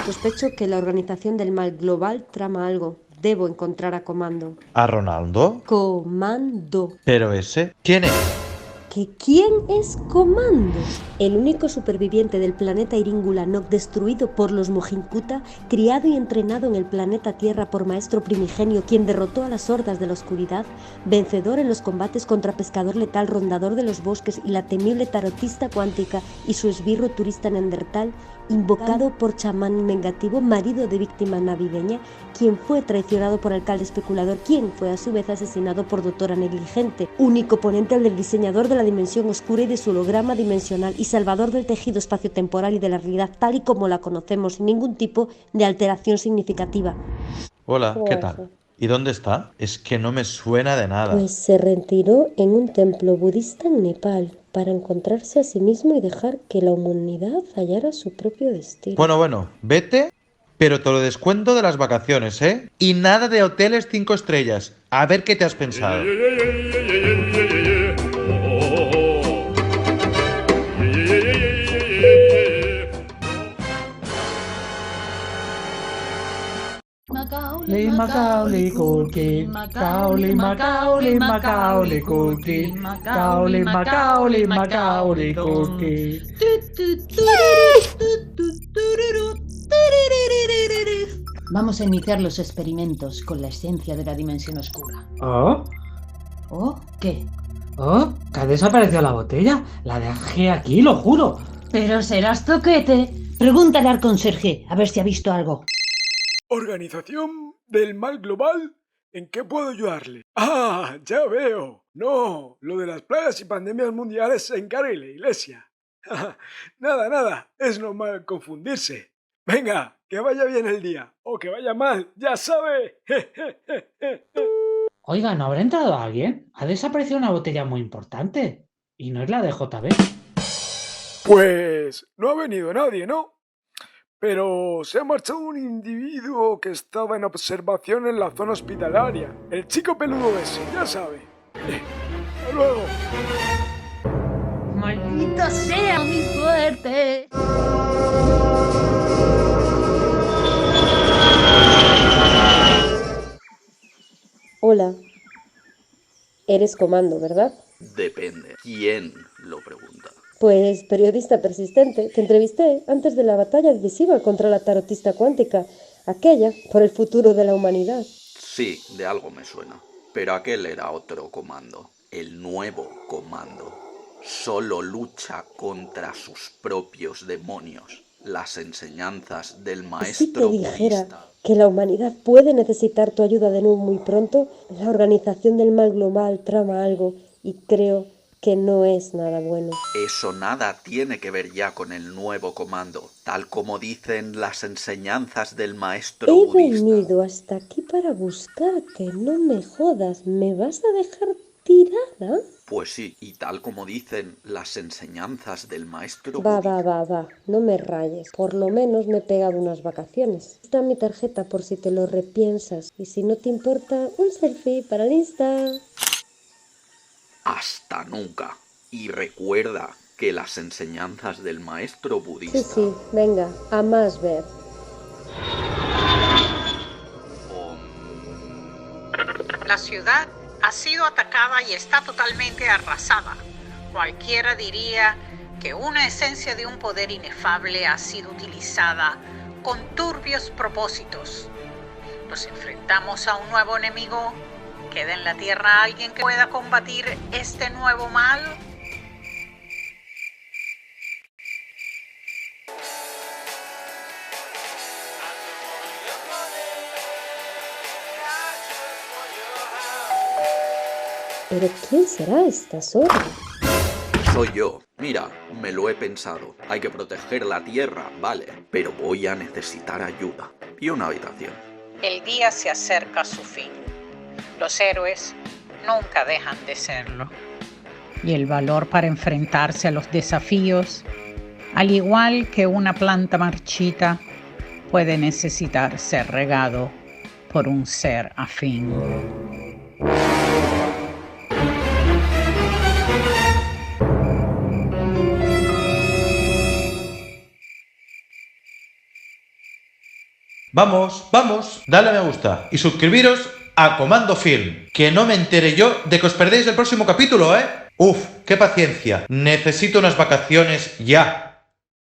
Sospecho que la organización del mal global trama algo. Debo encontrar a Comando. ¿A Ronaldo? Comando. ¿Pero ese? ¿Quién es? ¿Que quién es Comando? El único superviviente del planeta Iríngula Nock destruido por los Mojinkuta, criado y entrenado en el planeta Tierra por Maestro Primigenio, quien derrotó a las hordas de la oscuridad, vencedor en los combates contra Pescador Letal, Rondador de los Bosques y la temible Tarotista Cuántica y su esbirro turista Neandertal, invocado por chamán vengativo, marido de víctima navideña, quien fue traicionado por alcalde especulador, quien fue a su vez asesinado por doctora negligente, único oponente del diseñador de la dimensión oscura y de su holograma dimensional y salvador del tejido espaciotemporal y de la realidad tal y como la conocemos, sin ningún tipo de alteración significativa. Hola, ¿qué ¿Cómo va tal? eso? ¿Y dónde está? Es que no me suena de nada. Pues se retiró en un templo budista en Nepal para encontrarse a sí mismo y dejar que la humanidad hallara su propio destino. Bueno, vete, pero te lo descuento de las vacaciones, ¿eh? Y nada de hoteles 5 estrellas. A ver qué te has pensado. Macaulay, Macaulay Culkin, Macaulay, Macaulay, Macaulay Culkin, Macaulay, Macaulay, Macaulay Culkin. Vamos a iniciar los experimentos con la esencia de la dimensión oscura. ¿Oh? ¿Oh? ¿Qué? ¿Oh? ¿Que ha desaparecido la botella? La dejé aquí, lo juro. Pero serás toquete. Pregúntale al conserje a ver si ha visto algo. ¿Organización del mal global? ¿En qué puedo ayudarle? Ah, ya veo. No, lo de las plagas y pandemias mundiales se encarga la iglesia. Nada, es normal confundirse. Venga, que vaya bien el día, o que vaya mal, ya sabe. Oiga, ¿no habrá entrado alguien? Ha desaparecido una botella muy importante. Y no es la de JB. Pues no ha venido nadie, ¿no? Pero se ha marchado un individuo que estaba en observación en la zona hospitalaria. El chico peludo ese, ya sabe. Hasta luego. ¡Maldita sea mi suerte! Hola. Eres Comando, ¿verdad? Depende. ¿Quién lo pregunta? Pues periodista persistente. Te entrevisté antes de la batalla decisiva contra la tarotista cuántica, aquella por el futuro de la humanidad. Sí, de algo me suena. Pero aquel era otro comando. El nuevo comando. Solo lucha contra sus propios demonios. Las enseñanzas del ¿Y si te maestro dijera budista. que la humanidad puede necesitar tu ayuda de nuevo muy pronto? La organización del mal global trama algo y creo que no es nada bueno. Eso nada tiene que ver ya con el nuevo comando, tal como dicen las enseñanzas del maestro He budista. venido hasta aquí para buscarte, no me jodas, ¿me vas a dejar tirada? Pues sí, y tal como dicen las enseñanzas del maestro Va, budista. no me rayes. Por lo menos me he pegado unas vacaciones. Está mi tarjeta por si te lo repiensas. Y si no te importa, un selfie para el Insta. Hasta nunca. Y recuerda que las enseñanzas del maestro budista. Sí, venga, a más ver. La ciudad ha sido atacada y está totalmente arrasada. Cualquiera diría que una esencia de un poder inefable ha sido utilizada con turbios propósitos. Nos enfrentamos a un nuevo enemigo. ¿Queda en la tierra alguien que pueda combatir este nuevo mal? ¿Pero quién será esta zorra? Soy yo. Mira, me lo he pensado. Hay que proteger la tierra, vale. Pero voy a necesitar ayuda. Y una habitación. El día se acerca a su fin. Los héroes nunca dejan de serlo. Y el valor para enfrentarse a los desafíos, al igual que una planta marchita, puede necesitar ser regado por un ser afín. Vamos, dale a me gusta y suscribiros a Comando Film, que no me entere yo de que os perdéis el próximo capítulo, ¿eh? Uf, qué paciencia. Necesito unas vacaciones ya.